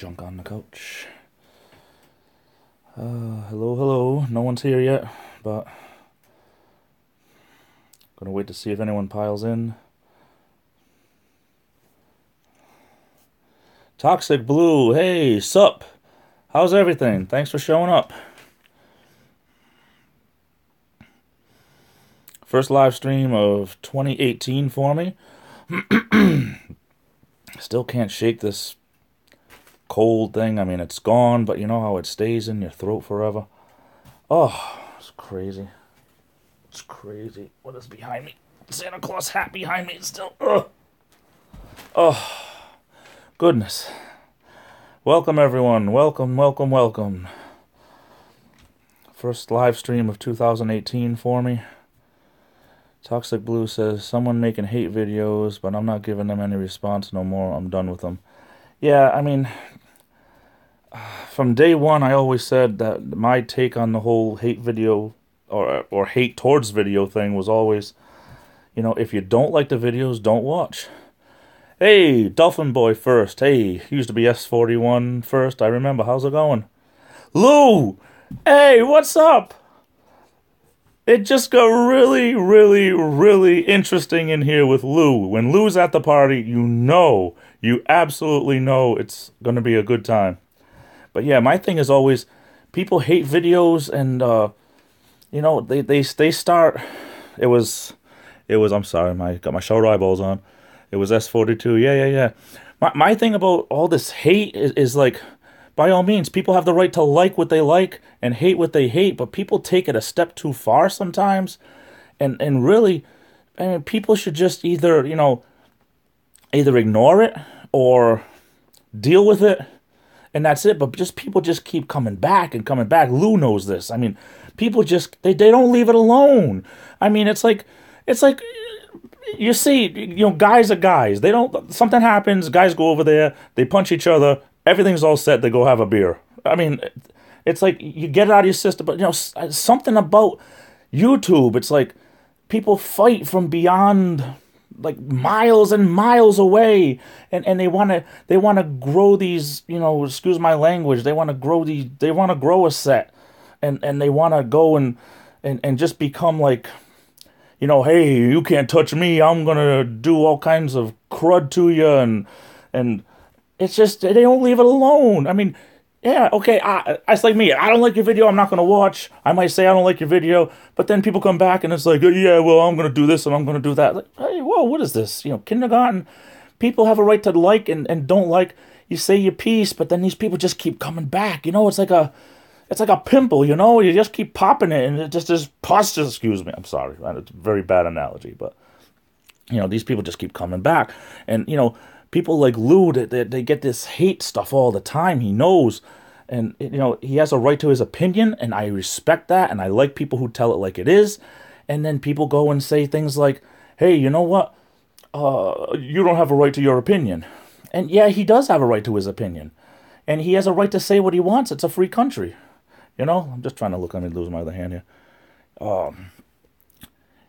junk on the couch. Hello. No one's here yet, but gonna wait to see if anyone piles in. Toxic Blue, hey, sup? How's everything? Thanks for showing up. First live stream of 2018 for me. Still can't shake this cold thing. I mean, it's gone, but you know how it stays in your throat forever? Oh, it's crazy. It's crazy. What is behind me? Santa Claus hat behind me still. Ugh. Oh, goodness. Welcome, everyone. Welcome. First live stream of 2018 for me. Toxic Blue says, someone making hate videos, but I'm not giving them any response no more. I'm done with them. Yeah, I mean, from day one, I always said that my take on the whole hate video or hate towards video thing was always, you know, if you don't like the videos, don't watch. Hey, Dolphin Boy first. Hey, used to be S41 first. I remember. How's it going? Lou! Hey, what's up? It just got really interesting in here with Lou. When Lou's at the party, you absolutely know it's going to be a good time. But yeah, my thing is always, people hate videos and, you know, they start, it was, I'm sorry, got my shoulder eyeballs on. It was S42, yeah. My thing about all this hate is like, by all means, people have the right to like what they like and hate what they hate, but people take it a step too far sometimes. And really, I mean, people should just either ignore it or deal with it, and that's it. But people just keep coming back and coming back. Lou knows this. I mean, people just, they don't leave it alone. I mean, it's like, you see, you know, guys are guys. They don't, something happens, guys go over there, they punch each other, everything's all set, they go have a beer. I mean, it's like, you get it out of your system, but, you know, something about YouTube, it's like, people fight from beyond, like, miles and miles away, and they want to grow these, you know, excuse my language, they want to grow a set, and they want to go and just become like, you know, hey, you can't touch me, I'm gonna do all kinds of crud to you, and it's just, they don't leave it alone. I mean, yeah, okay, it's like me, I don't like your video, I'm not gonna watch. I might say I don't like your video, but then people come back and it's like, yeah, well, I'm gonna do this and I'm gonna do that. Like, hey, whoa, what is this? You know, kindergarten, people have a right to like and don't like. You say your piece, but then these people just keep coming back. You know, it's like a pimple, you know, you just keep popping it, and it just is pus, excuse me, I'm sorry, it's a very bad analogy, but, you know, these people just keep coming back, and, you know, people like Lou, they get this hate stuff all the time, he knows, and, you know, he has a right to his opinion, and I respect that, and I like people who tell it like it is, and then people go and say things like, hey, you know what, you don't have a right to your opinion, and yeah, he does have a right to his opinion, and he has a right to say what he wants, it's a free country. You know, I'm just trying to look. Let me lose my other hand here.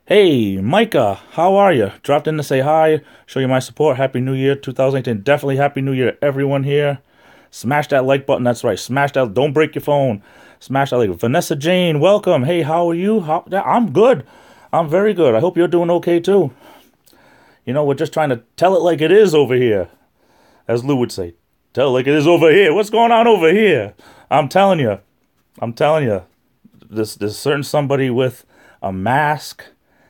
Hey, Micah, how are you? Dropped in to say hi, show you my support. Happy New Year, 2018. Definitely Happy New Year, everyone here. Smash that like button. That's right. Smash that. Don't break your phone. Smash that like. Vanessa Jane, welcome. Hey, how are you? I'm good. I'm very good. I hope you're doing okay, too. You know, we're just trying to tell it like it is over here. As Lou would say, tell it like it is over here. What's going on over here? I'm telling you, there's certain somebody with a mask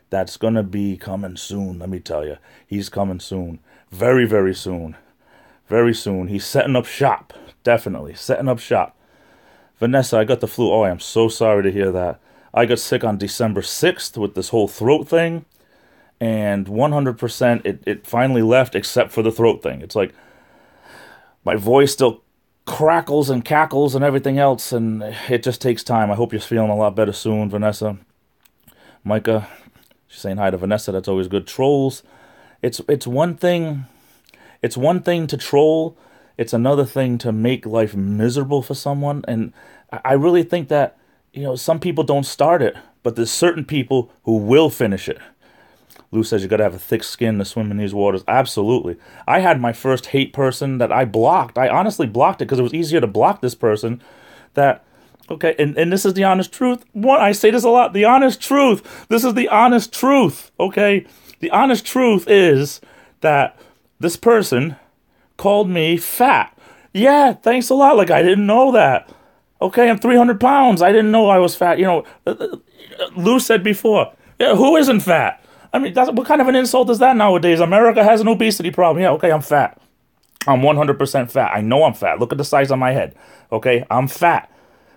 that's going to be coming soon, let me tell you. He's coming soon. Very soon. Very soon. He's setting up shop. Definitely. Setting up shop. Vanessa, I got the flu. Oh, I am so sorry to hear that. I got sick on December 6th with this whole throat thing. And 100% it finally left except for the throat thing. It's like my voice still crackles and cackles and everything else, and it just takes time. I hope you're feeling a lot better soon, Vanessa. Micah, she's saying hi to Vanessa. That's always good. Trolls, it's one thing to troll. It's another thing to make life miserable for someone. And I really think that, you know, some people don't start it, but there's certain people who will finish it. Lou says you got to have a thick skin to swim in these waters. Absolutely. I had my first hate person that I blocked. I honestly blocked it because it was easier to block this person that, okay, and this is the honest truth. I say this a lot, the honest truth. This is the honest truth, okay? The honest truth is that this person called me fat. Yeah, thanks a lot. Like, I didn't know that. Okay, I'm 300 pounds. I didn't know I was fat. You know, Lou said before, yeah, who isn't fat? I mean, what kind of an insult is that nowadays? America has an obesity problem. Yeah, okay, I'm fat. I'm 100% fat. I know I'm fat. Look at the size of my head. Okay, I'm fat.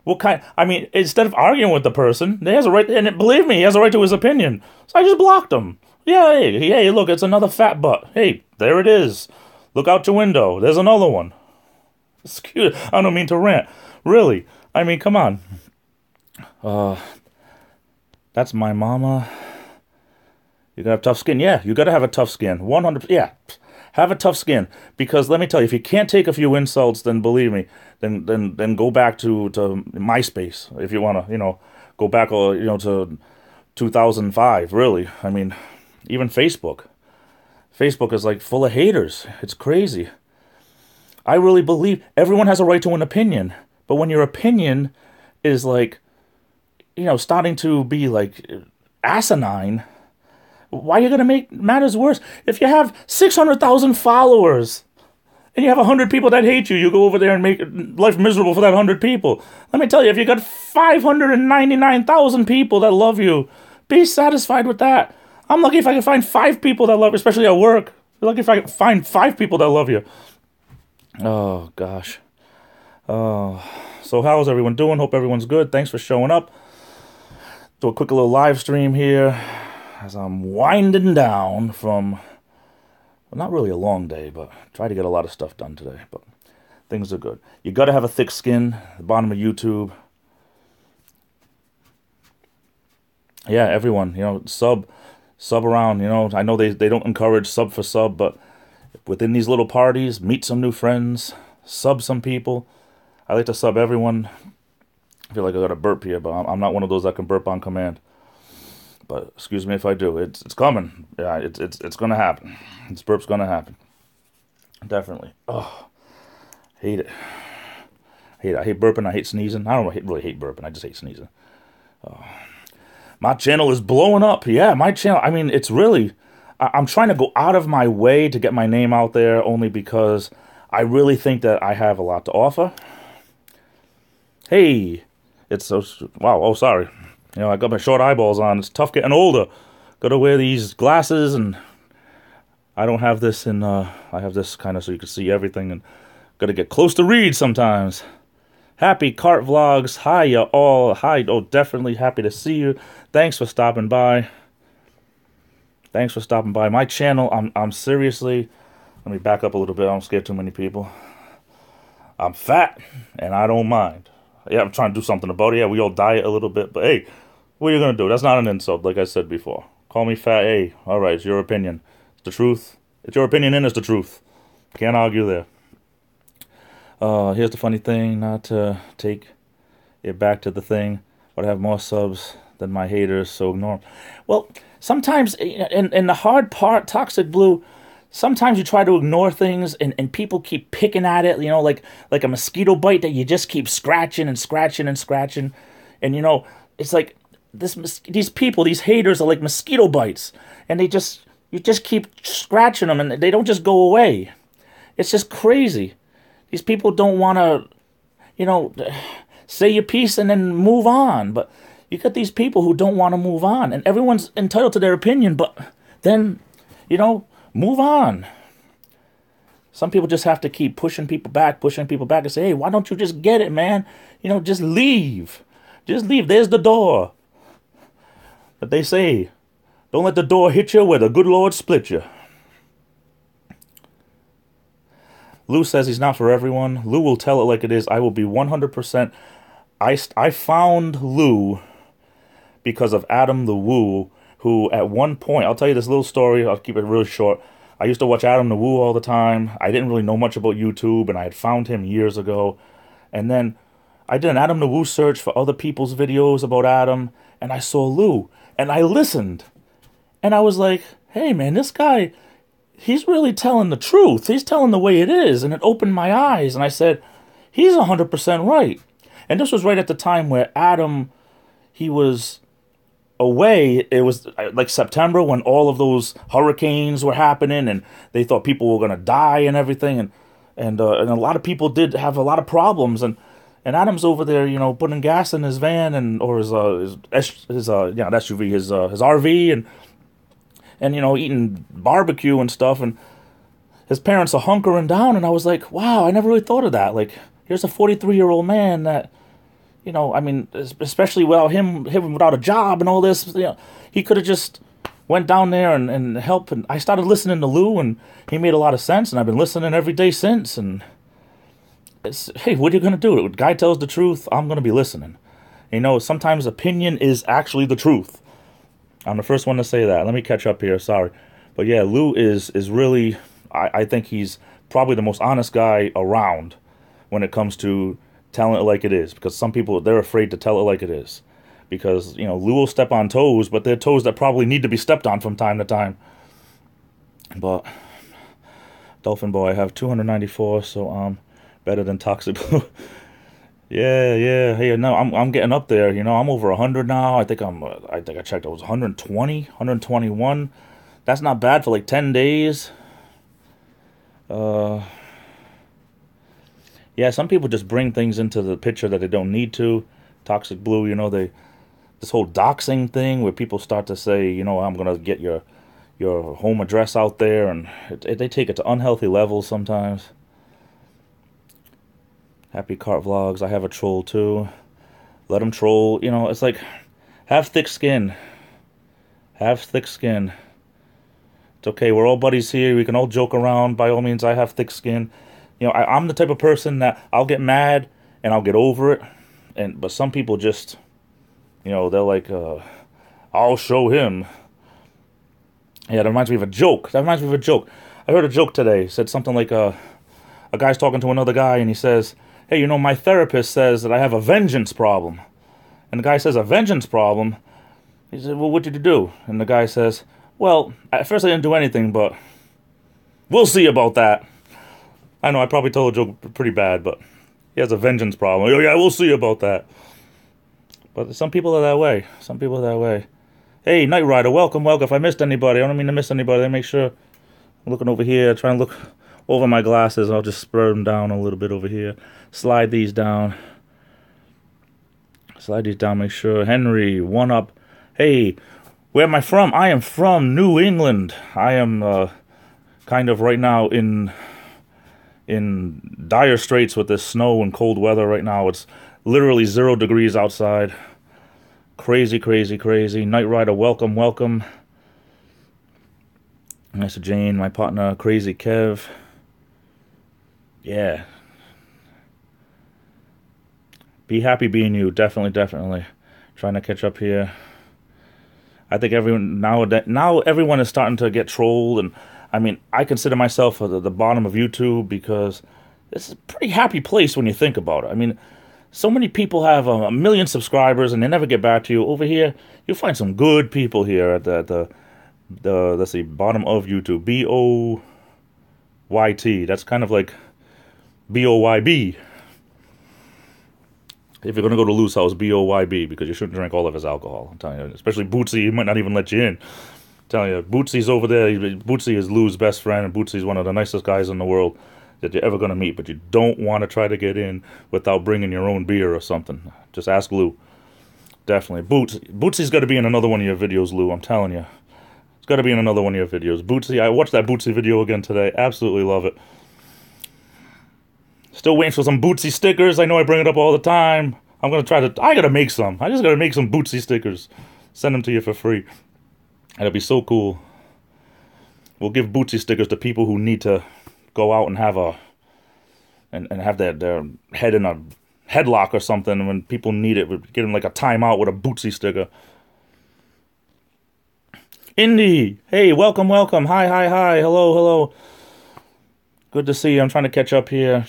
What kind? I mean, instead of arguing with the person, he has a right, and believe me, he has a right to his opinion. So I just blocked him. Yeah, hey, look, it's another fat butt. Hey, there it is. Look out your window. There's another one. Excuse, I don't mean to rant. Really. I mean, come on. That's my mama. You gotta have tough skin. Yeah, you gotta have a tough skin. 100%. Yeah, have a tough skin. Because let me tell you, if you can't take a few insults, then believe me, then go back to MySpace. If you wanna, go back, to 2005. Really, I mean, even Facebook. Facebook is like full of haters. It's crazy. I really believe everyone has a right to an opinion, but when your opinion is like, starting to be like asinine. Why are you going to make matters worse? If you have 600,000 followers and you have 100 people that hate you, you go over there and make life miserable for that 100 people. Let me tell you, if you got 599,000 people that love you, be satisfied with that. I'm lucky if I can find 5 people that love you, especially at work. I'm lucky if I can find 5 people that love you. Oh, gosh. So how's everyone doing? Hope everyone's good. Thanks for showing up. Do a quick little live stream here as I'm winding down from, well, not really a long day, but try to get a lot of stuff done today. But things are good. You got to have a thick skin. The bottom of YouTube. Yeah, everyone, sub around. I know they don't encourage sub for sub, but within these little parties, meet some new friends, sub some people. I like to sub everyone. I feel like I got a burp here, but I'm not one of those that can burp on command. But excuse me if I do. It's coming. Yeah, it's gonna happen. This burp's gonna happen. Definitely. Oh, hate it. I hate burping. I hate sneezing. I don't really hate burping. I just hate sneezing. Oh. My channel is blowing up. Yeah, my channel. I mean, it's really. I'm trying to go out of my way to get my name out there, only because I really think that I have a lot to offer. Hey, it's so wow. Oh, sorry. I got my short eyeballs on. It's tough getting older. Got to wear these glasses, and I don't have this in, I have this kind of so you can see everything, and got to get close to read sometimes. Happy Cart Vlogs. Hi, ya all. Hi. Oh, definitely happy to see you. Thanks for stopping by. Thanks for stopping by. My channel, I'm seriously, let me back up a little bit. I don't scare too many people. I'm fat, and I don't mind. Yeah, I'm trying to do something about it. Yeah, we all diet a little bit, but hey, what are you going to do? That's not an insult, like I said before. Call me fat. Hey, all right, it's your opinion. It's the truth. It's your opinion and it's the truth. Can't argue there. Here's the funny thing, not to take it back to the thing, but I have more subs than my haters, so ignore them. Well, sometimes, in the hard part, Toxic Blue, sometimes you try to ignore things and people keep picking at it, like a mosquito bite that you just keep scratching and scratching and scratching. And, it's like these people, these haters are like mosquito bites. And you just keep scratching them and they don't just go away. It's just crazy. These people don't want to, say your piece and then move on. But you got these people who don't want to move on. And everyone's entitled to their opinion, but then, move on. Some people just have to keep pushing people back and say, hey, why don't you just get it, man? Just leave. Just leave. There's the door. But they say, don't let the door hit you where the good Lord split you. Lou says he's not for everyone. Lou will tell it like it is. I will be 100%. I found Lou because of Adam the Woo, who at one point, I'll tell you this little story, I'll keep it really short. I used to watch Adam the Woo all the time. I didn't really know much about YouTube, and I had found him years ago. And then I did an Adam the Woo search for other people's videos about Adam, and I saw Lou, and I listened. And I was like, hey man, this guy, he's really telling the truth. He's telling the way it is. And it opened my eyes. And I said, he's 100% right. And this was right at the time where Adam, he was away. It was like September when all of those hurricanes were happening and they thought people were going to die and everything. And a lot of people did have a lot of problems. And Adam's over there, you know, putting gas in his van or his SUV, his RV, and you know, eating barbecue and stuff, and his parents are hunkering down, and I was like, wow, I never really thought of that. Like, here's a 43-year-old man that, you know, I mean, especially without him without a job and all this, you know, he could have just went down there and helped. And I started listening to Lou, and he made a lot of sense, and I've been listening every day since. And hey, what are you gonna do? If a guy tells the truth, I'm gonna be listening. You know, sometimes opinion is actually the truth. I'm the first one to say that. Let me catch up here. Sorry. But yeah, Lou is really, I think he's probably the most honest guy around when it comes to telling it like it is. Because some people, they're afraid to tell it like it is. Because, you know, Lou will step on toes, but they're toes that probably need to be stepped on from time to time. But, Dolphin Boy, I have 294, so better than Toxic Blue. Yeah. Hey, no, I'm getting up there. You know, I'm over 100 now. I think I checked. I was 120, 121. That's not bad for like 10 days. Yeah, some people just bring things into the picture that they don't need to. Toxic Blue, you know, this whole doxing thing where people start to say, you know, I'm gonna get your home address out there, and they take it to unhealthy levels sometimes. Happy Cart Vlogs. I have a troll too. Let him troll. You know, it's like, have thick skin. Have thick skin. It's okay. We're all buddies here. We can all joke around. By all means, I have thick skin. You know, I'm the type of person that I'll get mad and I'll get over it. But some people just, you know, they're like, I'll show him. Yeah, that reminds me of a joke. I heard a joke today. It said something like, a guy's talking to another guy and he says, hey, you know, my therapist says that I have a vengeance problem. And the guy says, a vengeance problem? He said, well, what did you do? And the guy says, well, at first I didn't do anything, but we'll see about that. I know, I probably told a joke pretty bad, but he has a vengeance problem. Oh, yeah, we'll see about that. But some people are that way. Some people are that way. Hey, Knight Rider, welcome. If I missed anybody, I don't mean to miss anybody. I make sure I'm looking over here, trying to look over my glasses. I'll just spread them down a little bit over here. Slide these down. Make sure. Henry, one up. Hey, where am I from? I am from New England. I am kind of right now in dire straits with this snow and cold weather right now. It's literally 0 degrees outside. Crazy. Knight Rider, welcome. Nice to Jane, my partner, Crazy Kev. Yeah. Be happy being you. Definitely. Trying to catch up here. I think now everyone is starting to get trolled, and I mean, I consider myself at the bottom of YouTube because it's a pretty happy place when you think about it. I mean, so many people have a million subscribers and they never get back to you. Over here, you'll find some good people here at the let's see, bottom of YouTube. BOYT. That's kind of like BOYB. If you're going to go to Lou's house, BOYB, because you shouldn't drink all of his alcohol. I'm telling you, especially Bootsy, he might not even let you in. I'm telling you, Bootsy's over there. Bootsy is Lou's best friend, and Bootsy's one of the nicest guys in the world that you're ever going to meet, but you don't want to try to get in without bringing your own beer or something. Just ask Lou. Definitely. Bootsy's got to be in another one of your videos, Lou, I'm telling you. It's got to be in another one of your videos. Bootsy, I watched that Bootsy video again today. Absolutely love it. Still waiting for some Bootsy stickers. I know I bring it up all the time. I gotta make some. I just gotta make some Bootsy stickers. Send them to you for free. That'll be so cool. We'll give Bootsy stickers to people who need to go out and have have their head in a headlock or something. When people need it, we give them like a timeout with a Bootsy sticker. Indy, hey, welcome. Hi. Hello. Good to see you. I'm trying to catch up here.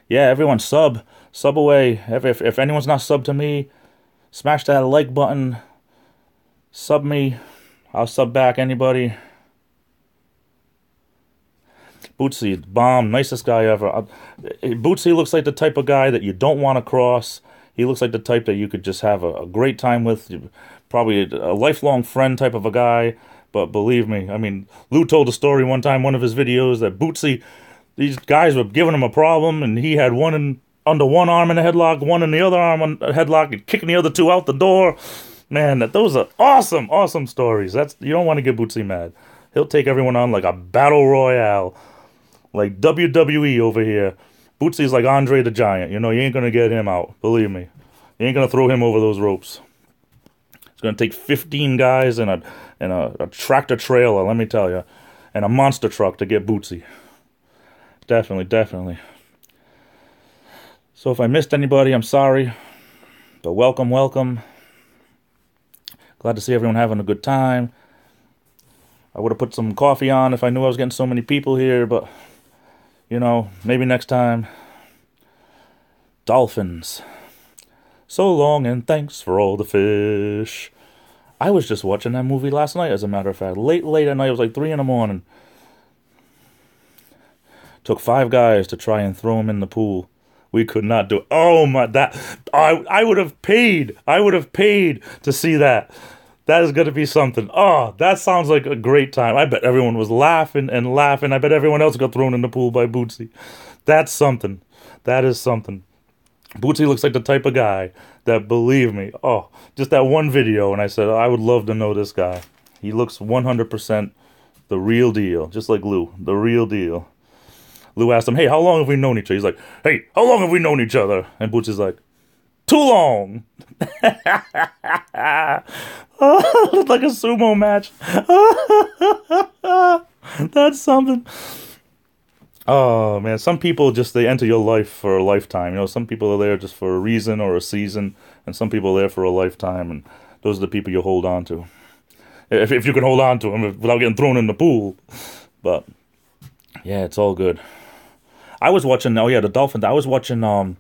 Yeah, everyone sub away. If anyone's not subbed to me, smash that like button. Sub me. I'll sub back anybody. Bootsy, bomb, nicest guy ever. Bootsy looks like the type of guy that you don't want to cross. He looks like the type that you could just have a great time with. Probably a lifelong friend type of a guy. But believe me, I mean, Lou told a story one time, one of his videos, that Bootsy, these guys were giving him a problem, and he had one under one arm in a headlock, one in the other arm in a headlock, and kicking the other two out the door. Man, those are awesome, awesome stories. You don't want to get Bootsy mad. He'll take everyone on like a battle royale. Like WWE over here. Bootsy's like Andre the Giant. You know, you ain't going to get him out. Believe me. You ain't going to throw him over those ropes. It's going to take 15 guys and a tractor trailer, let me tell you. And a monster truck to get Bootsy. Definitely, definitely. So if I missed anybody, I'm sorry. But welcome, welcome. Glad to see everyone having a good time. I would have put some coffee on if I knew I was getting so many people here, but... you know, maybe next time. Dolphins. So long and thanks for all the fish. I was just watching that movie last night, as a matter of fact. Late at night. It was like 3 in the morning. Took 5 guys to try and throw him in the pool. We could not do it. Oh my, I would have paid. I would have paid to see that. That is going to be something. Oh, that sounds like a great time. I bet everyone was laughing and laughing. I bet everyone else got thrown in the pool by Bootsy. That's something. That is something. Bootsy looks like the type of guy that, believe me, oh, just that one video, and I said, I would love to know this guy. He looks 100% the real deal, just like Lou, the real deal. Lou asked him, hey, how long have we known each other? He's like, hey, how long have we known each other? And Bootsy's like, too long. Oh, it's like a sumo match. That's something. Oh, man. Some people just, they enter your life for a lifetime. You know, some people are there just for a reason or a season, and some people are there for a lifetime, and those are the people you hold on to. If you can hold on to them without getting thrown in the pool. But, yeah, it's all good. I was watching, oh, yeah, the Dolphins. I was watching, the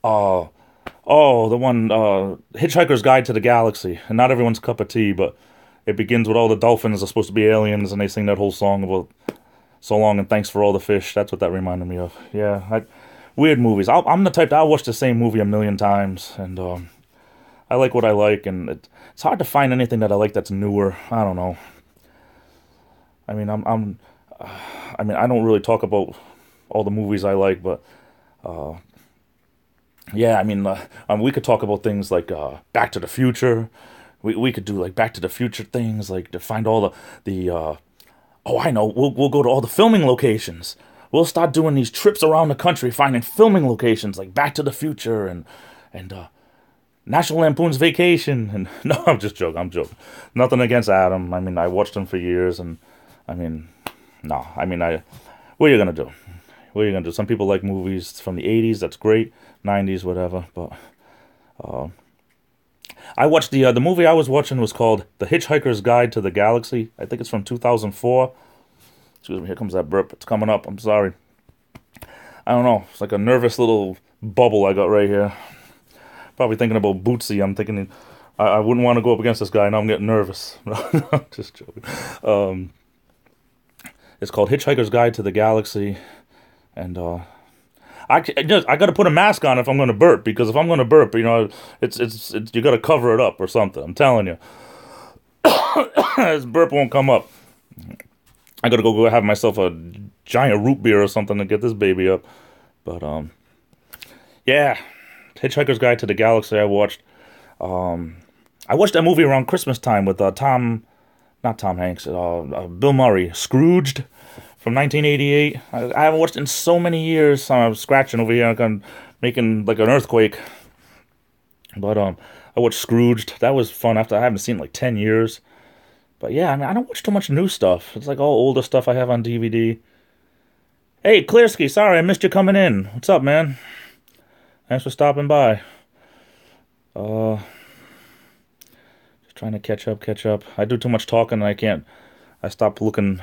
one, Hitchhiker's Guide to the Galaxy. And not everyone's cup of tea, but it begins with all the dolphins are supposed to be aliens, and they sing that whole song about so long and thanks for all the fish. That's what that reminded me of. Yeah, weird movies. I'm the type that I'll watch the same movie a million times, and I like what I like, and it's hard to find anything that I like that's newer. I don't know. I mean, I don't really talk about all the movies I like, but yeah, I mean, we could talk about things like Back to the Future. We could do like Back to the Future things, like to find all the oh, I know, we'll go to all the filming locations. We'll start doing these trips around the country, finding filming locations like Back to the Future and National Lampoon's Vacation. And no, I'm joking. Nothing against Adam. I mean, I watched him for years, and I mean, no, I mean, what are you gonna do? What are you gonna do? Some people like movies from the 80s. That's great. 90s, whatever. But I watched the movie I was watching was called The Hitchhiker's Guide to the Galaxy. I think it's from 2004. Excuse me, here comes that burp. It's coming up. I'm sorry. I don't know. It's like a nervous little bubble I got right here. Probably thinking about Bootsy. I'm thinking I wouldn't want to go up against this guy. Now I'm getting nervous. I'm just joking. It's called Hitchhiker's Guide to the Galaxy. And I got to put a mask on if I'm going to burp, because if I'm going to burp, you know, it's you got to cover it up or something. I'm telling you, this burp won't come up. I got to go have myself a giant root beer or something to get this baby up. But yeah, Hitchhiker's Guide to the Galaxy. I watched that movie around Christmas time with not Tom Hanks, Bill Murray, Scrooged. From 1988. I haven't watched it in so many years. So I'm scratching over here. I'm making like an earthquake. But I watched Scrooged. That was fun. I haven't seen it in like 10 years. But yeah, I mean, I don't watch too much new stuff. It's like all older stuff I have on DVD. Hey, Clearsky, sorry I missed you coming in. What's up, man? Thanks for stopping by. Just trying to catch up. I do too much talking and I stop looking.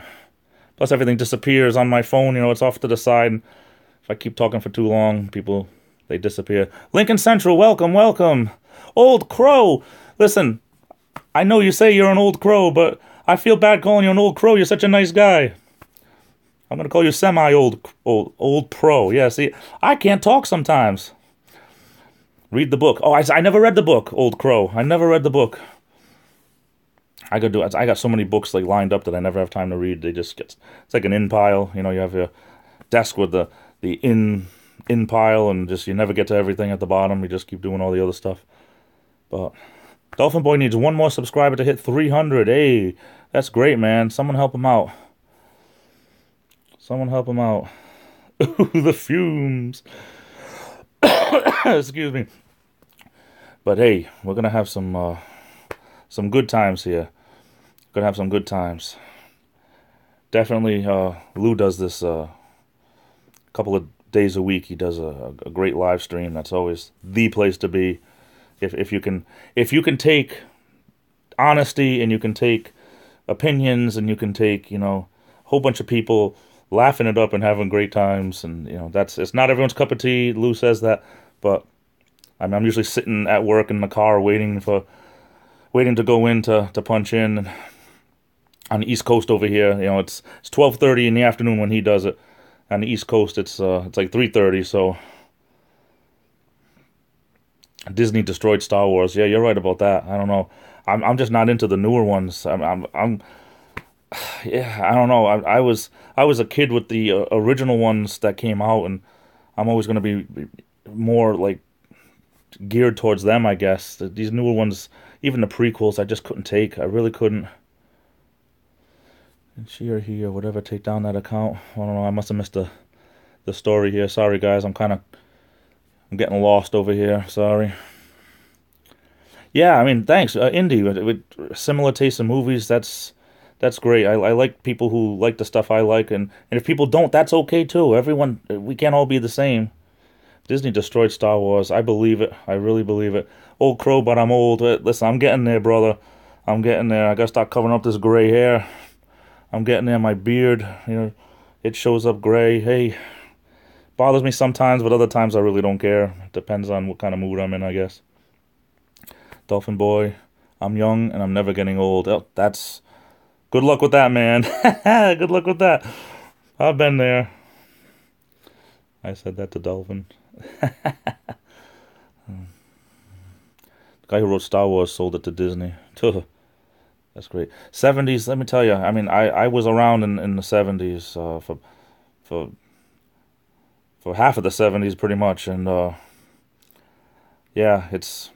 Plus, everything disappears on my phone. You know, it's off to the side. If I keep talking for too long, people, they disappear. Lincoln Central, welcome. Old Crow. Listen, I know you say you're an old crow, but I feel bad calling you an old crow. You're such a nice guy. I'm going to call you old pro. Yeah, see, I can't talk sometimes. Read the book. Oh, I never read the book, Old Crow. I never read the book. I could do it. I got so many books like lined up that I never have time to read. They just get, it's like an in pile. You know, you have your desk with the in pile, and just you never get to everything at the bottom. You just keep doing all the other stuff. But Dolphin Boy needs one more subscriber to hit 300. Hey, that's great, man. Someone help him out. Someone help him out. Ooh, the fumes. Excuse me. But hey, we're gonna have some good times here. Gonna have some good times. Definitely, Lou does this a couple of days a week. He does a great live stream. That's always the place to be. If you can take honesty, and you can take opinions, and you can take, you know, a whole bunch of people laughing it up and having great times, and you know, it's not everyone's cup of tea. Lou says that, but I'm usually sitting at work in the car waiting to go in to punch in. On the East Coast over here, you know, it's 12:30 in the afternoon when he does it. On the East Coast, it's like 3:30. So Disney destroyed Star Wars. Yeah, you're right about that. I don't know. I'm just not into the newer ones. Yeah, I don't know. I was a kid with the original ones that came out, and I'm always going to be more like geared towards them, I guess. These newer ones, even the prequels, I just couldn't take. I really couldn't. And she or he or whatever take down that account. I don't know. I must have missed the story here. Sorry, guys. I'm getting lost over here. Sorry. Yeah, I mean, thanks, Indy. With similar taste in movies, that's great. I like people who like the stuff I like, and if people don't, that's okay too. Everyone, we can't all be the same. Disney destroyed Star Wars. I believe it. I really believe it. Old crow, but I'm old. Listen, I'm getting there, brother. I'm getting there. I gotta start covering up this gray hair. I'm getting there. My beard, you know, it shows up gray. Hey, bothers me sometimes, but other times I really don't care. It depends on what kind of mood I'm in, I guess. Dolphin Boy, I'm young and I'm never getting old. Oh, that's... Good luck with that, man. Good luck with that. I've been there. I said that to Dolphin. The guy who wrote Star Wars sold it to Disney. That's great. 70s, let me tell you. I mean, I was around in the 70s for half of the 70s, pretty much. And, yeah, it's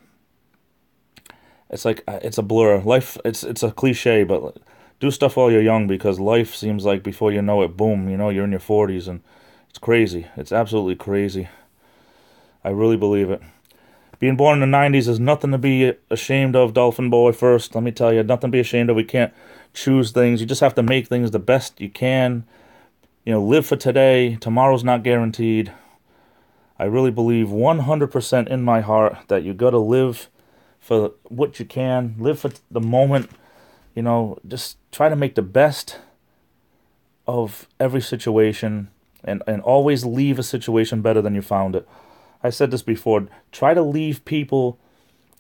like, it's a blur. Life, it's a cliche, but... Do stuff while you're young, because life seems like before you know it, boom, you know, you're in your 40s, and it's crazy. It's absolutely crazy. I really believe it. Being born in the 90s is nothing to be ashamed of, Dolphin Boy. First, let me tell you, nothing to be ashamed of. We can't choose things. You just have to make things the best you can. You know, live for today. Tomorrow's not guaranteed. I really believe 100% in my heart that you got to live for what you can. Live for the moment. You know, just try to make the best of every situation, and always leave a situation better than you found it. I said this before. Try to leave people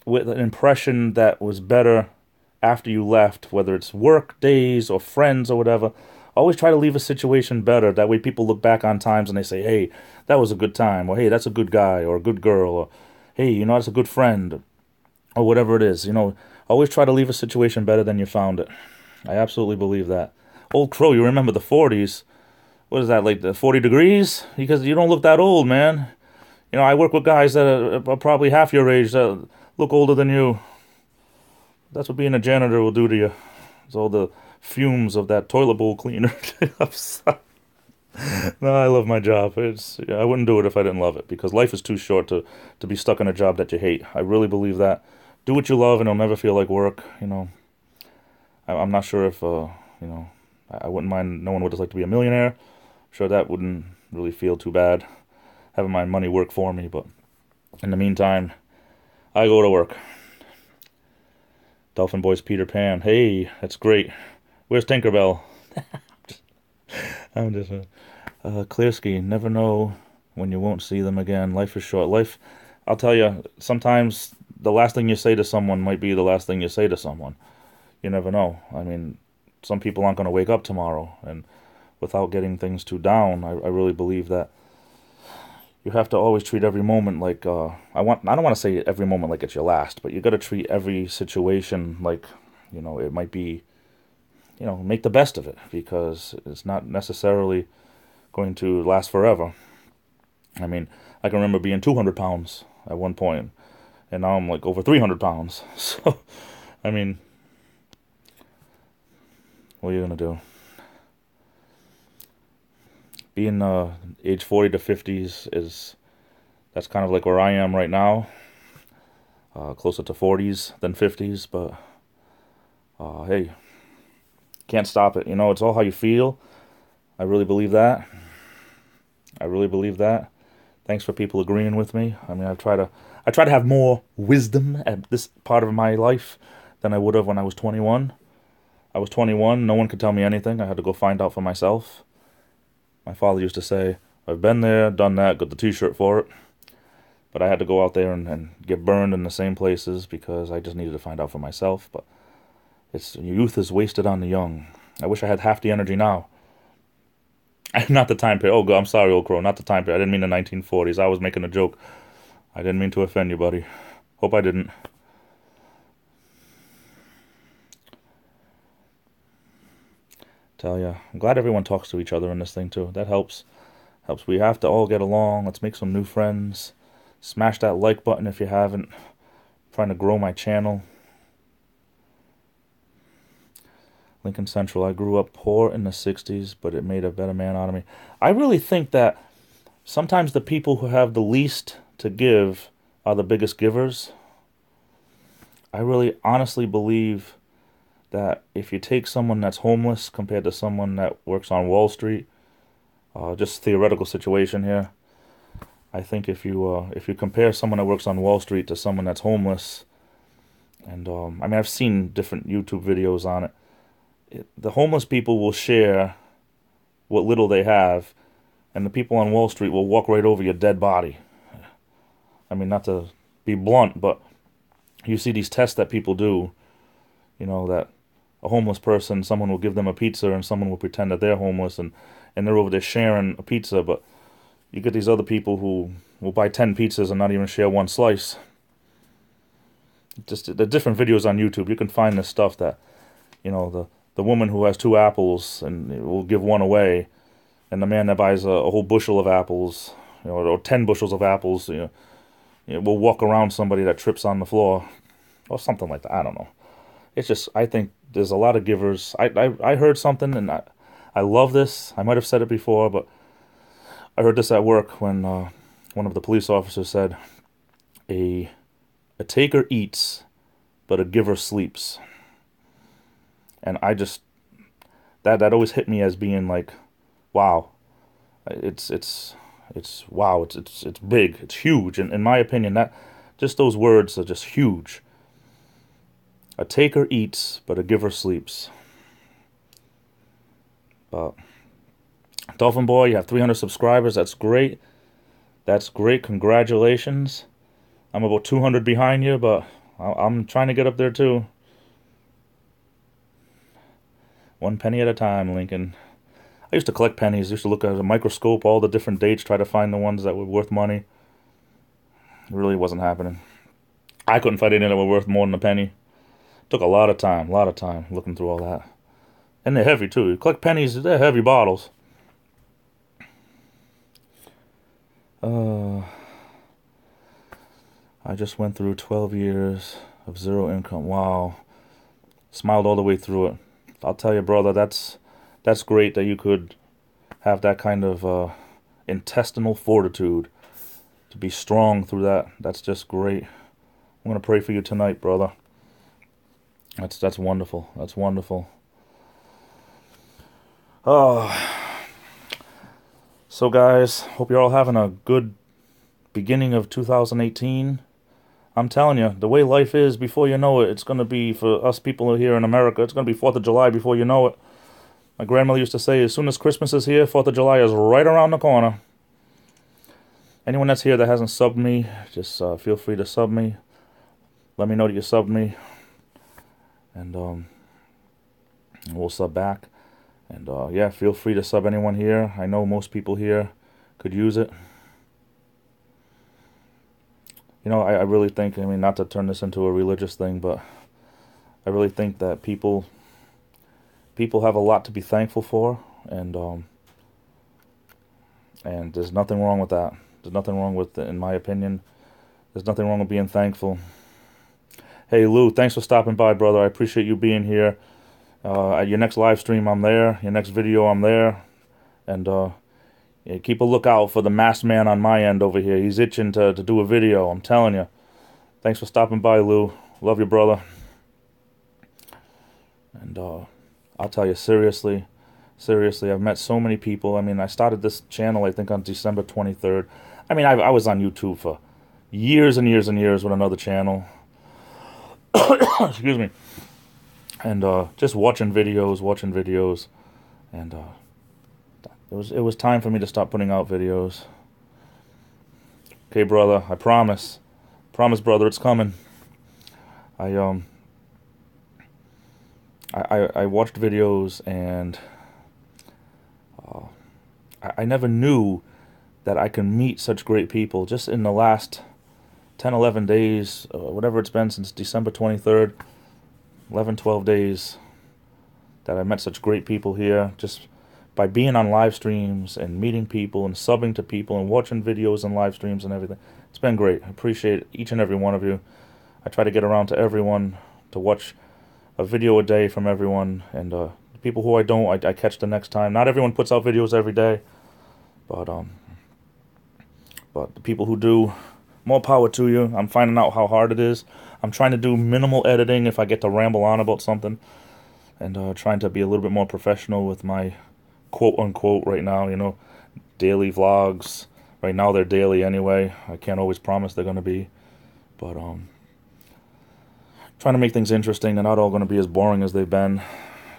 with an impression that was better after you left, whether it's work days or friends or whatever. Always try to leave a situation better. That way people look back on times and they say, hey, that was a good time, or hey, that's a good guy or a good girl, or hey, you know, that's a good friend, or whatever it is, you know. Always try to leave a situation better than you found it. I absolutely believe that. Old crow, you remember the 40s. What is that, like the 40 degrees? Because you don't look that old, man. You know, I work with guys that are probably half your age that look older than you. That's what being a janitor will do to you. It's all the fumes of that toilet bowl cleaner. No, I love my job. I wouldn't do it if I didn't love it, because life is too short to be stuck in a job that you hate. I really believe that. Do what you love, and it'll never feel like work. You know, I'm not sure if you know, I wouldn't mind knowing what it's like to be a millionaire. I'm sure that wouldn't really feel too bad, having my money work for me. But in the meantime, I go to work. Dolphin Boy's Peter Pan. Hey, that's great. Where's Tinkerbell? I'm just Clearsky. Never know when you won't see them again. Life is short. Life, I'll tell you, sometimes the last thing you say to someone might be the last thing you say to someone. you never know. I mean, some people aren't going to wake up tomorrow, and without getting things too down, I really believe that you have to always treat every moment like I don't want to say every moment like it's your last, but you got to treat every situation like, it might be, make the best of it, because it's not necessarily going to last forever. I mean, I can remember being 200 pounds at one point, and now I'm like over 300 pounds. So, I mean, what are you gonna do? Being age 40 to 50s that's kind of like where I am right now. Closer to 40s than 50s, but hey, can't stop it. It's all how you feel. I really believe that. I really believe that. Thanks for people agreeing with me. I mean, I try to have more wisdom at this part of my life than I would have when I was 21. I was 21, no one could tell me anything. I had to go find out for myself. My father used to say, I've been there, done that, got the t-shirt for it. But I had to go out there and get burned in the same places because I just needed to find out for myself. But youth is wasted on the young. I wish I had half the energy now. Not the time period. Oh, God, I'm sorry, old crow. Not the time period. I didn't mean the 1940s. I was making a joke. I didn't mean to offend you, buddy. Hope I didn't. Tell ya, I'm glad everyone talks to each other in this thing too. That helps. Helps. We have to all get along. Let's make some new friends. Smash that like button if you haven't. I'm trying to grow my channel. Lincoln Central. I grew up poor in the 60s, but it made a better man out of me. I really think that sometimes the people who have the least to give are the biggest givers. I really honestly believe that if you take someone that's homeless compared to someone that works on Wall Street, just theoretical situation here, I think if you compare someone that works on Wall Street to someone that's homeless, and I mean, I've seen different YouTube videos on it, the homeless people will share what little they have, and the people on Wall Street will walk right over your dead body. I mean, not to be blunt, but you see these tests that people do, that a homeless person, someone will give them a pizza and someone will pretend that they're homeless and they're over there sharing a pizza, but you get these other people who will buy 10 pizzas and not even share one slice. Just the different videos on YouTube, you can find this stuff that, the woman who has 2 apples and will give one away, and the man that buys a whole bushel of apples, or 10 bushels of apples, will walk around somebody that trips on the floor, or something like that. I don't know. It's just, I think there's a lot of givers. I heard something, and I love this. I might have said it before, but I heard this at work when one of the police officers said, a taker eats, but a giver sleeps. And I just, that always hit me as being like, wow. It's wow, it's big, it's huge. And in my opinion, that just those words are just huge. A taker eats, but a giver sleeps. But Dolphin Boy, you have 300 subscribers. That's great. That's great. Congratulations. I'm about 200 behind you, but I'm trying to get up there too. 1 penny at a time, Lincoln. I used to collect pennies. I used to look at a microscope, all the different dates, try to find the ones that were worth money. It really wasn't happening. I couldn't find any that were worth more than a penny. Took a lot of time looking through all that. And they're heavy too. You collect pennies, they're heavy bottles. I just went through 12 years of zero income. Wow. Smiled all the way through it. I'll tell you, brother, that's great that you could have that kind of intestinal fortitude to be strong through that. That's just great. I'm going to pray for you tonight, brother. That's wonderful. That's wonderful. Oh. So guys, hope you're all having a good beginning of 2018. I'm telling you, the way life is, before you know it, it's going to be, for us people here in America, it's going to be 4th of July before you know it. My grandmother used to say, as soon as Christmas is here, 4th of July is right around the corner. Anyone that's here that hasn't subbed me, just feel free to sub me. Let me know that you subbed me. And and we'll sub back. And yeah, feel free to sub anyone here. I know most people here could use it. You know, I really think, I mean, not to turn this into a religious thing, but I really think that people have a lot to be thankful for, and there's nothing wrong with that. There's nothing wrong with it, in my opinion. There's nothing wrong with being thankful. Hey, Lou, thanks for stopping by, brother. I appreciate you being here. At your next live stream, I'm there. Your next video, I'm there. And yeah, keep a lookout for the masked man on my end over here. He's itching to do a video, I'm telling you. Thanks for stopping by, Lou. Love you, brother. And I'll tell you, seriously, I've met so many people. I mean, I started this channel, I think, on December 23rd. I mean, I was on YouTube for years and years and years with another channel. Excuse me. And just watching videos. And it was time for me to stop putting out videos. Okay, brother, I promise. Promise, brother, it's coming. I watched videos, and I never knew that I could meet such great people. Just in the last 10, 11 days, whatever it's been since December 23rd, 11, 12 days, that I met such great people here, just by being on live streams and meeting people and subbing to people and watching videos and live streams and everything. It's been great. I appreciate each and every one of you. I try to get around to everyone, to watch a video a day from everyone, and the people who I don't, I catch the next time. Not everyone puts out videos every day, but the people who do, more power to you. I'm finding out how hard it is. I'm trying to do minimal editing if I get to ramble on about something, and trying to be a little bit more professional with my quote-unquote right now, you know, daily vlogs. Right now they're daily anyway. I can't always promise they're going to be, but trying to make things interesting. They're not all going to be as boring as they've been.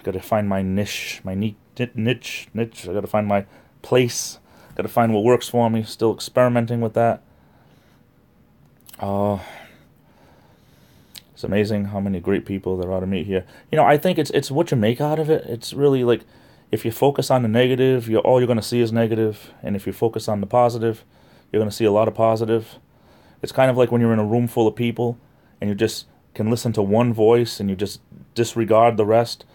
Got to find my niche, my niche. I got to find my place. Got to find what works for me. Still experimenting with that. It's amazing how many great people there are to meet here. You know, I think it's what you make out of it. It's really like, if you focus on the negative, all you're going to see is negative. And if you focus on the positive, you're going to see a lot of positive. It's kind of like when you're in a room full of people and you just can listen to one voice and you just disregard the rest.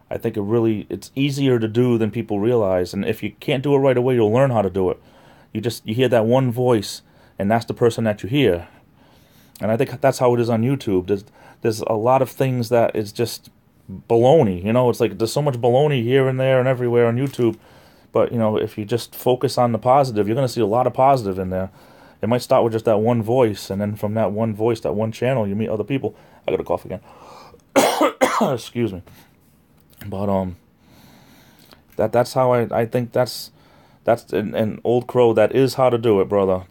I think it's easier to do than people realize. And if you can't do it right away, you'll learn how to do it. You hear that one voice, and that's the person that you hear. And I think that's how it is on YouTube. There's a lot of things that is just baloney. You know, it's like there's so much baloney here and there and everywhere on YouTube. But, you know, if you just focus on the positive, you're going to see a lot of positive in there. It might start with just that one voice, and then from that one voice, that one channel, you meet other people. I got to cough again. Excuse me. But that's how I think that's an old crow. That is how to do it, brother.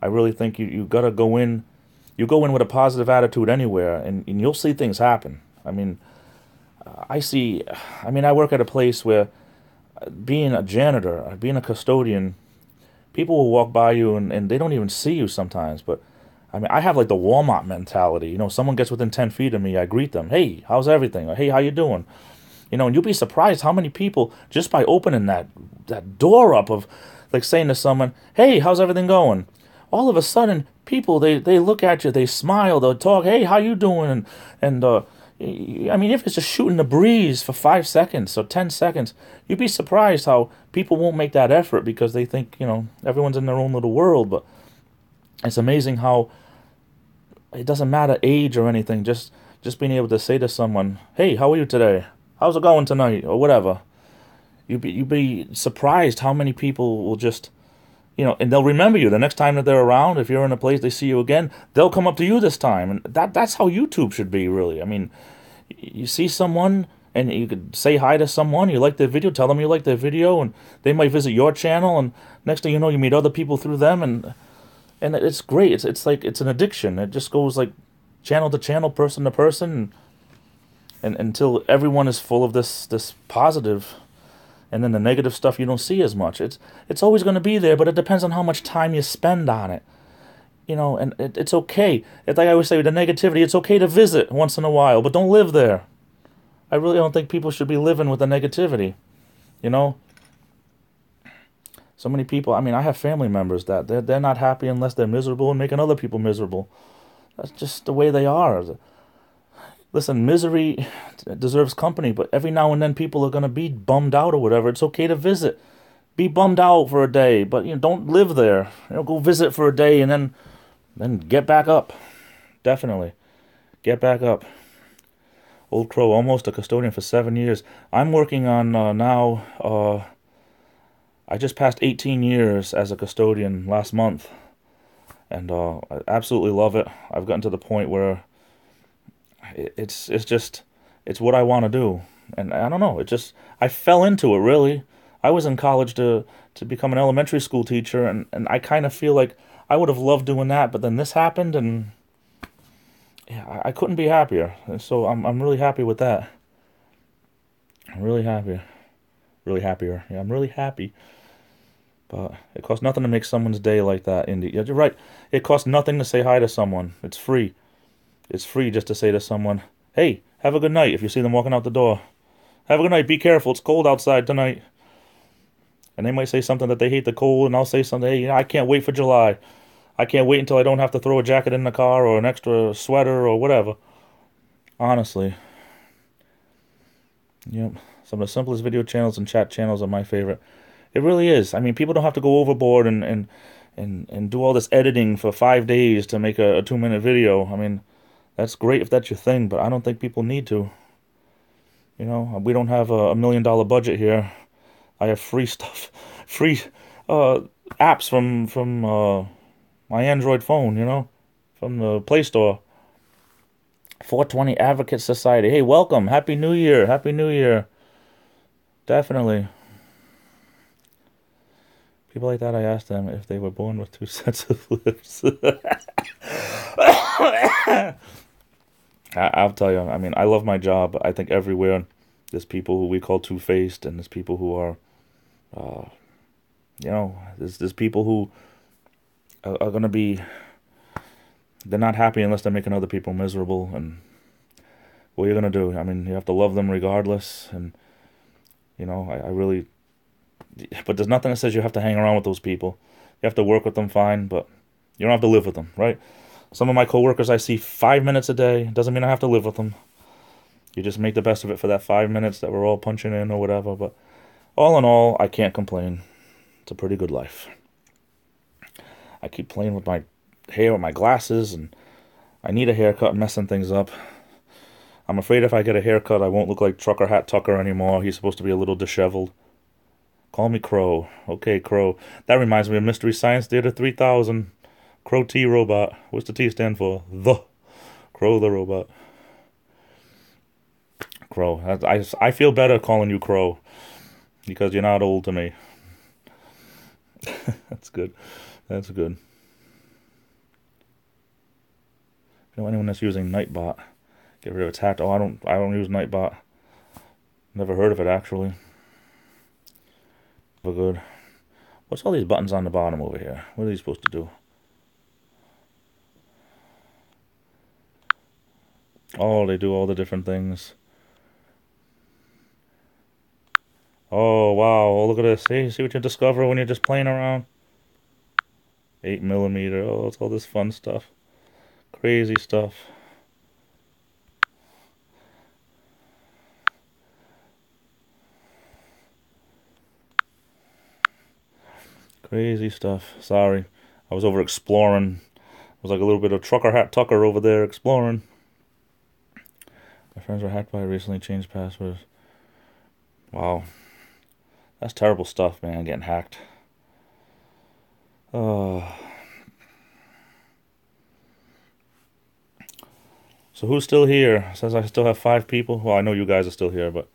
I really think you got to go in. You go in with a positive attitude anywhere, and you'll see things happen. I mean, I work at a place where, being a janitor, being a custodian, people will walk by you and they don't even see you sometimes. But I mean, I have like the Walmart mentality. You know, someone gets within 10 feet of me, I greet them. Hey, how's everything? Or, hey, how you doing? You know, and you'll be surprised how many people, just by opening that door up of, like, saying to someone, hey, how's everything going? All of a sudden, people, they look at you, they smile, they'll talk, hey, how you doing? And I mean, if it's just shooting the breeze for 5 seconds or 10 seconds, you'd be surprised how people won't make that effort because they think, you know, everyone's in their own little world. But it's amazing how it doesn't matter age or anything. Just being able to say to someone, hey, how are you today? How's it going tonight? Or whatever. You'd be surprised how many people will just, you know, and they'll remember you the next time that they're around. If you're in a place, they see you again, they'll come up to you this time. And that's how YouTube should be, really. I mean, you see someone and you could say hi to someone, you like their video, tell them you like their video, and they might visit your channel, and next thing you know, you meet other people through them, and it's great. It's like it's an addiction. It just goes like channel to channel, person to person, and until everyone is full of this positive. And then the negative stuff you don't see as much. It's always going to be there, but it depends on how much time you spend on it. You know, and it's okay. It's like I always say with the negativity, it's okay to visit once in a while, but don't live there. I really don't think people should be living with the negativity, you know? So many people, I mean, I have family members that they're not happy unless they're miserable and making other people miserable. That's just the way they are. Listen, misery deserves company, but every now and then people are going to be bummed out or whatever. It's okay to visit. Be bummed out for a day, but don't live there. Go visit for a day and then get back up. Definitely. Get back up. Old Crow, almost a custodian for 7 years. I'm working on now, I just passed 18 years as a custodian last month. And I absolutely love it. I've gotten to the point where it's what I want to do. And I don't know, I fell into it, really. I was in college to become an elementary school teacher, and I kind of feel like I would have loved doing that, but then this happened, and yeah, I couldn't be happier. So I'm really happy with that. I'm really happy. Really happier. Yeah, I'm really happy. But it costs nothing to make someone's day like that, Indy. Yeah, you're right. It costs nothing to say hi to someone. It's free. It's free just to say to someone, hey, have a good night if you see them walking out the door. Have a good night. Be careful. It's cold outside tonight. And they might say something that they hate the cold, and I'll say something, hey, I can't wait for July. I can't wait until I don't have to throw a jacket in the car or an extra sweater or whatever. Honestly. Yep. Some of the simplest video channels and chat channels are my favorite. It really is. I mean, people don't have to go overboard and do all this editing for 5 days to make a 2-minute video. I mean, that's great if that's your thing, but I don't think people need to. We don't have a $1 million budget here. I have free stuff, free apps from my Android phone, from the Play Store. 420 Advocate Society. Hey, welcome. Happy New Year. Happy New Year. Definitely. People like that, I asked them if they were born with 2 sets of lips. I'll tell you, I mean, I love my job. I think everywhere there's people who we call two-faced, and there's people who are, there's people who are going to be, they're not happy unless they're making other people miserable, and what are you going to do? I mean, you have to love them regardless, and, I really, but there's nothing that says you have to hang around with those people. You have to work with them, fine, but you don't have to live with them, right? Some of my coworkers I see 5 minutes a day. Doesn't mean I have to live with them. You just make the best of it for that 5 minutes that we're all punching in or whatever. But all in all, I can't complain. It's a pretty good life. I keep playing with my hair with my glasses, and I need a haircut, messing things up. I'm afraid if I get a haircut, I won't look like Trucker Hat Tucker anymore. He's supposed to be a little disheveled. Call me Crow. Okay, Crow. That reminds me of Mystery Science Theater 3000. Crow T Robot. What's the T stand for? The. Crow the Robot. Crow. I feel better calling you Crow, because you're not old to me. That's good. That's good. Anyone that's using Nightbot, get rid of its hacked. Oh, I don't use Nightbot. Never heard of it, actually. But good. What's all these buttons on the bottom over here? What are these supposed to do? Oh, they do all the different things. Oh, wow. Oh, look at this. Hey, see what you discover when you're just playing around? 8mm. Oh, it's all this fun stuff. Crazy stuff. Crazy stuff. Sorry. I was over exploring. It was like a little bit of Trucker Hat Tucker over there exploring. My friends were hacked by recently changed passwords. Wow. That's terrible stuff, man, getting hacked. So who's still here? Says I still have 5 people. Well, I know you guys are still here, but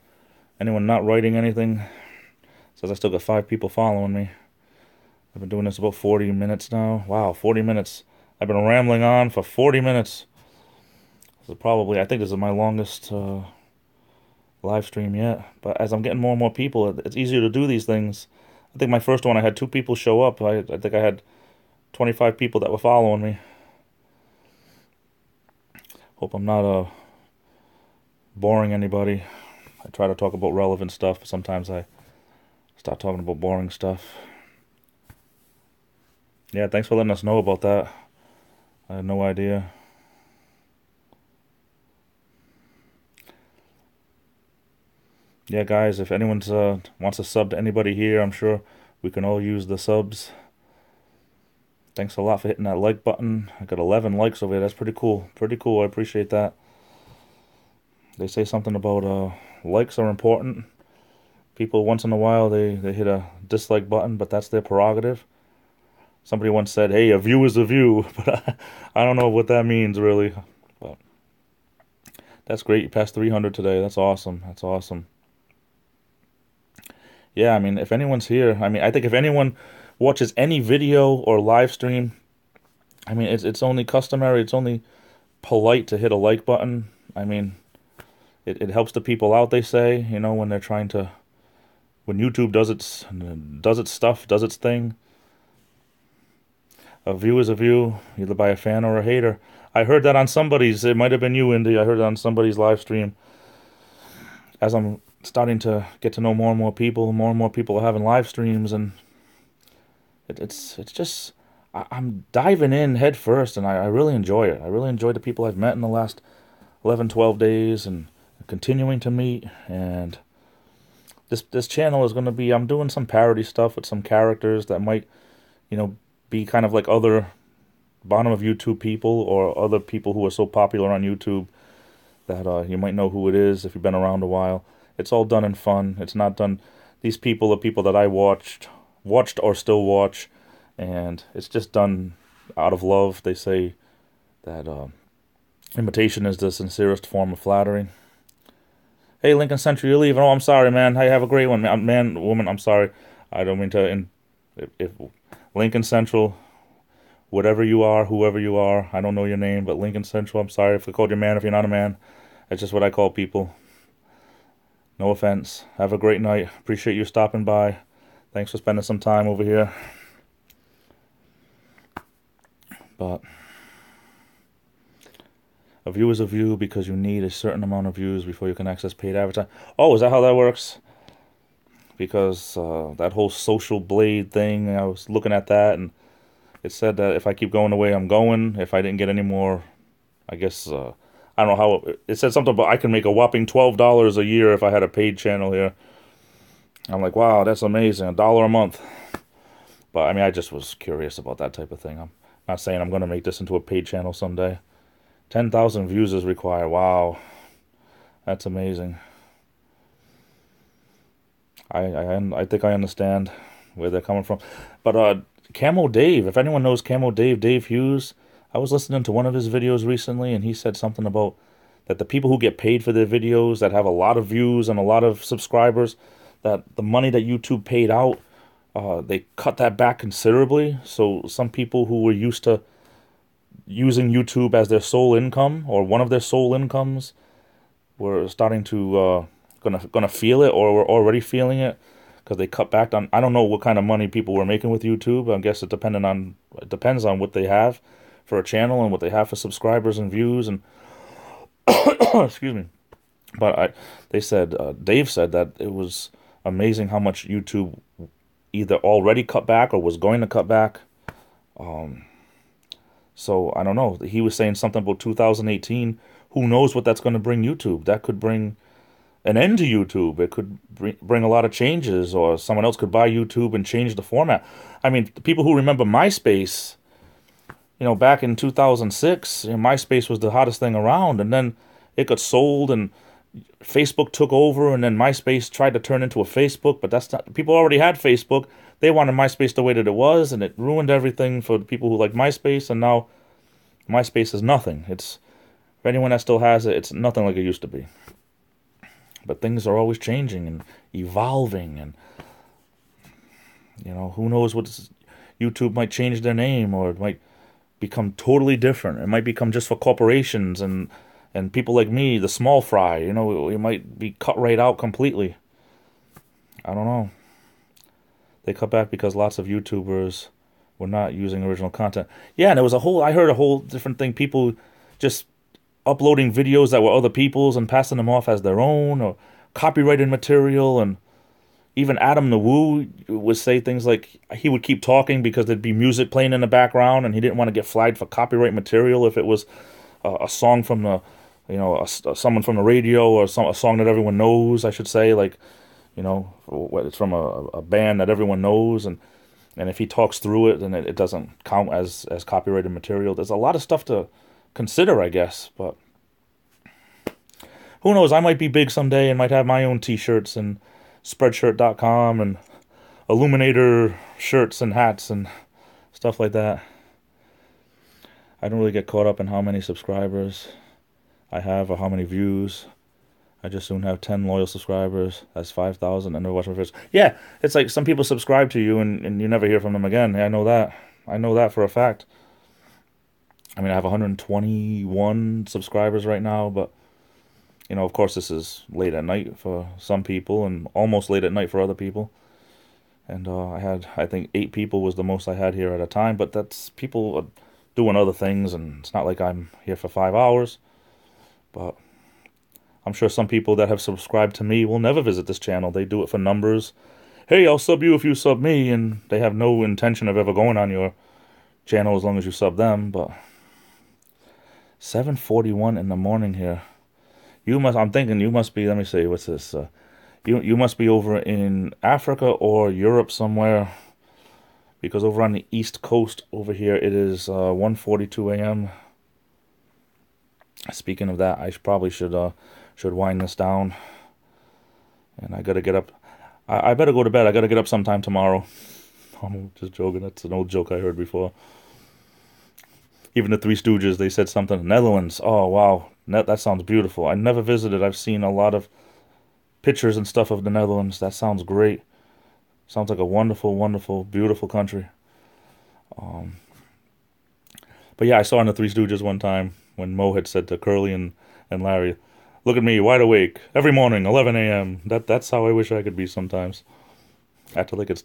anyone not writing anything? Says I still got 5 people following me. I've been doing this about 40 minutes now. Wow, 40 minutes. I've been rambling on for 40 minutes. This is probably, I think this is my longest live stream yet. But as I'm getting more and more people, it's easier to do these things. I think my first one, I had 2 people show up. I think I had 25 people that were following me. Hope I'm not boring anybody. I try to talk about relevant stuff. Sometimes I start talking about boring stuff. Yeah, thanks for letting us know about that. I had no idea. Yeah, guys, if anyone's wants to sub to anybody here, I'm sure we can all use the subs. Thanks a lot for hitting that like button. I got 11 likes over here. That's pretty cool. Pretty cool. I appreciate that. They say something about likes are important. People once in a while they hit a dislike button, but that's their prerogative. Somebody once said, "Hey, a view is a view," but I don't know what that means really. But that's great. You passed 300 today. That's awesome. That's awesome. Yeah, I mean, if anyone's here, I mean, I think if anyone watches any video or live stream, I mean, it's only customary, it's only polite to hit a like button. I mean, it helps the people out, they say, you know, when they're trying to, when YouTube does its stuff, does its thing. A view is a view, either by a fan or a hater. I heard that on somebody's, it might have been you, Indy, I heard it on somebody's live stream. As I'm starting to get to know more and more people are having live streams, and it's just, I'm diving in head first, and I really enjoy it. I really enjoy the people I've met in the last 11, 12 days, and continuing to meet. And this channel is going to be, I'm doing some parody stuff with some characters that might, you know, be kind of like other bottom of YouTube people, or other people who are so popular on YouTube that you might know who it is if you've been around a while. It's all done in fun. It's not done, these people are people that I watched or still watch, and it's just done out of love. They say that imitation is the sincerest form of flattery. Hey, Lincoln Central, you're leaving. Oh, I'm sorry, man. Hey, have a great one. Man, woman, I'm sorry. I don't mean to, if Lincoln Central, whatever you are, whoever you are, I don't know your name, but Lincoln Central, I'm sorry if I called you man if you're not a man. That's just what I call people. No offense. Have a great night. Appreciate you stopping by. Thanks for spending some time over here. But a view is a view because you need a certain amount of views before you can access paid advertising. Oh, is that how that works? Because that whole social blade thing, I was looking at that, and it said that if I keep going the way I'm going, if I didn't get any more, I guess, I don't know how, it said something about I can make a whopping $12 a year if I had a paid channel here. I'm like, wow, that's amazing, $1 a month. But, I mean, I just was curious about that type of thing. I'm not saying I'm going to make this into a paid channel someday. 10,000 views is required. Wow. That's amazing. I think I understand where they're coming from. But Camo Dave, if anyone knows Camo Dave, Dave Hughes, I was listening to one of his videos recently, and he said something about that the people who get paid for their videos, that have a lot of views and a lot of subscribers, that the money that YouTube paid out, they cut that back considerably. So some people who were used to using YouTube as their sole income, or one of their sole incomes, were starting to gonna feel it, or were already feeling it, because they cut back on. I don't know what kind of money people were making with YouTube. I guess it depends on what they have for a channel and what they have for subscribers and views and excuse me. But they said, Dave said that it was amazing how much YouTube either already cut back or was going to cut back. So I don't know. He was saying something about 2018. Who knows what that's going to bring YouTube? That could bring an end to YouTube. It could bring a lot of changes, or someone else could buy YouTube and change the format. I mean, the people who remember MySpace, you know, back in 2006, MySpace was the hottest thing around, and then it got sold, and Facebook took over, and then MySpace tried to turn into a Facebook, but that's not, people already had Facebook. They wanted MySpace the way that it was, and it ruined everything for the people who like MySpace, and now MySpace is nothing. It's, for anyone that still has it, it's nothing like it used to be. But things are always changing and evolving, and, you know, who knows what YouTube might change their name, or it might become totally different. It might become just for corporations and people like me, the small fry, you know, it might be cut right out completely. I don't know. They cut back because lots of YouTubers were not using original content. Yeah, and there was I heard a whole different thing. People just uploading videos that were other people's and passing them off as their own, or copyrighted material. And even Adam the Woo would say things like he would keep talking because there'd be music playing in the background, and he didn't want to get flagged for copyright material if it was a song from the, someone from the radio, or a song that everyone knows, I should say, like, it's from a band that everyone knows, and if he talks through it, then it doesn't count as copyrighted material. There's a lot of stuff to consider, I guess, but who knows? I might be big someday and might have my own t-shirts and Spreadshirt.com and Illuminator shirts and hats and stuff like that. I don't really get caught up in how many subscribers I have or how many views. I just soon have 10 loyal subscribers. That's 5,000 and they're watching my videos. Yeah, it's like some people subscribe to you and you never hear from them again. Yeah, I know that. I know that for a fact. I mean, I have 121 subscribers right now, but of course, this is late at night for some people and almost late at night for other people. And I think 8 people was the most I had here at a time, but that's people doing other things, and it's not like I'm here for 5 hours. But I'm sure some people that have subscribed to me will never visit this channel. They do it for numbers. Hey, I'll sub you if you sub me, and they have no intention of ever going on your channel as long as you sub them. But 7:41 in the morning here. I'm thinking you must be, let me see, what's this? You must be over in Africa or Europe somewhere, because over on the East Coast over here it is 1:42 a.m. Speaking of that, I probably should wind this down, and I gotta get up. I better go to bed. I gotta get up sometime tomorrow. I'm just joking. That's an old joke I heard before. Even the Three Stooges, they said something. Netherlands. Oh, wow. That sounds beautiful. I never visited. I've seen a lot of pictures and stuff of the Netherlands. That sounds great. Sounds like a wonderful, wonderful, beautiful country. But yeah, I saw in the Three Stooges one time when Mo had said to Curly and Larry, "Look at me, wide awake, every morning, 11 a.m. That's how I wish I could be sometimes. Act like it's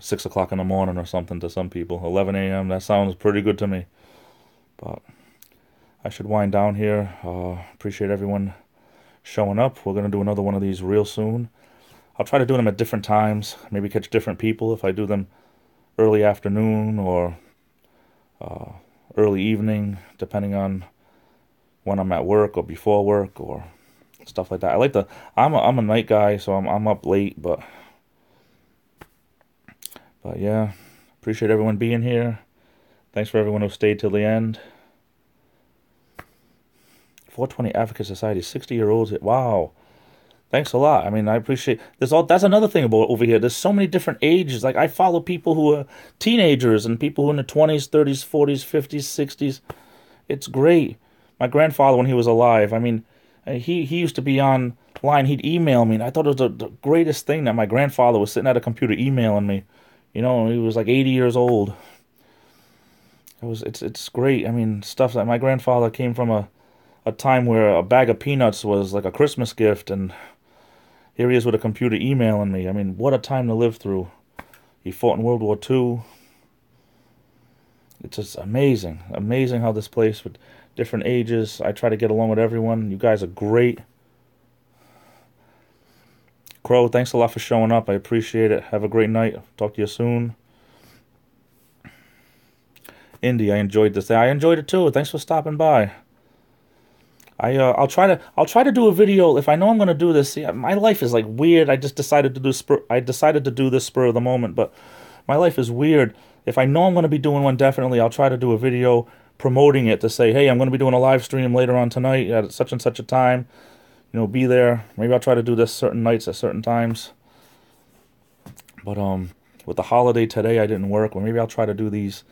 6 o'clock in the morning or something to some people. 11 a.m., that sounds pretty good to me. But I should wind down here. Appreciate everyone showing up. We're going to do another one of these real soon. I'll try to do them at different times. Maybe catch different people if I do them early afternoon or early evening, depending on when I'm at work or before work or stuff like that. I'm a night guy, so I'm up late, but yeah, appreciate everyone being here. Thanks for everyone who stayed till the end. 420 Advocate Society, 60-year-olds. Wow. Thanks a lot. I mean, I appreciate that's another thing about over here. There's so many different ages. Like, I follow people who are teenagers and people who are in the 20s, 30s, 40s, 50s, 60s. It's great. My grandfather, when he was alive, I mean, he used to be online. He'd email me, and I thought it was the greatest thing that my grandfather was sitting at a computer emailing me. He was like 80 years old. It's great. I mean, stuff that my grandfather came from a time where a bag of peanuts was like a Christmas gift, and here he is with a computer emailing me. I mean, what a time to live through. He fought in World War II. It's just amazing. Amazing how this place with different ages. I try to get along with everyone. You guys are great. Crow, thanks a lot for showing up. I appreciate it. Have a great night. Talk to you soon. Indy, I enjoyed this. I enjoyed it too. Thanks for stopping by. I'll try to do a video if I know I'm going to do this. See, my life is like weird. I decided to do this spur of the moment, but my life is weird. If I know I'm going to be doing one, definitely I'll try to do a video promoting it to say, hey, I'm going to be doing a live stream later on tonight at such and such a time. Be there. Maybe I'll try to do this certain nights at certain times. But with the holiday today, I didn't work. Or maybe I'll try to do these,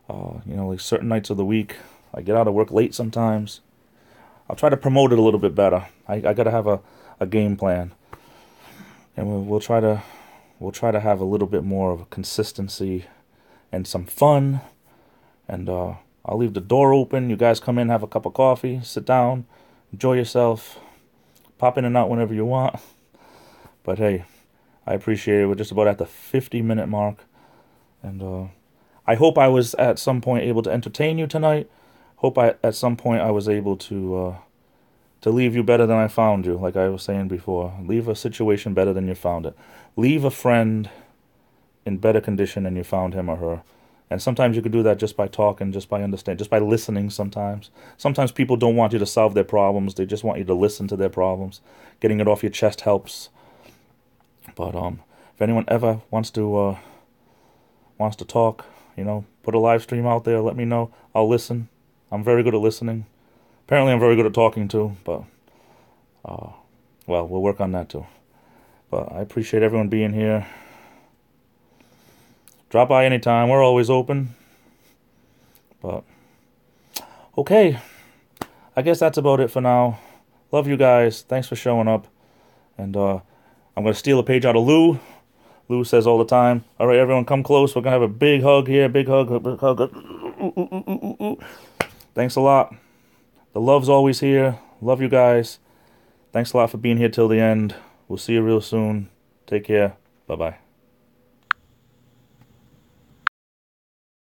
like certain nights of the week. I get out of work late sometimes. I'll try to promote it a little bit better. I got to have a game plan, and we'll try to have a little bit more of a consistency and some fun. And I'll leave the door open. You guys come in, have a cup of coffee, sit down, enjoy yourself. Pop in and out whenever you want. But hey, I appreciate it. We're just about at the 50-minute mark. And I hope I was at some point able to entertain you tonight. Hope at some point I was able to to leave you better than I found you, like I was saying before. Leave a situation better than you found it. Leave a friend in better condition than you found him or her. And sometimes you can do that just by talking, just by understanding, just by listening sometimes. Sometimes people don't want you to solve their problems. They just want you to listen to their problems. Getting it off your chest helps. But if anyone ever wants to talk, put a live stream out there, let me know. I'll listen. I'm very good at listening. Apparently I'm very good at talking too, but well, we'll work on that too. But I appreciate everyone being here. Drop by anytime. We're always open. But okay, I guess that's about it for now. Love you guys. Thanks for showing up. And I'm going to steal a page out of Lou. Lou says all the time, all right, everyone, come close. We're going to have a big hug here. Big hug. Big hug. Thanks a lot. The love's always here. Love you guys. Thanks a lot for being here till the end. We'll see you real soon. Take care. Bye-bye.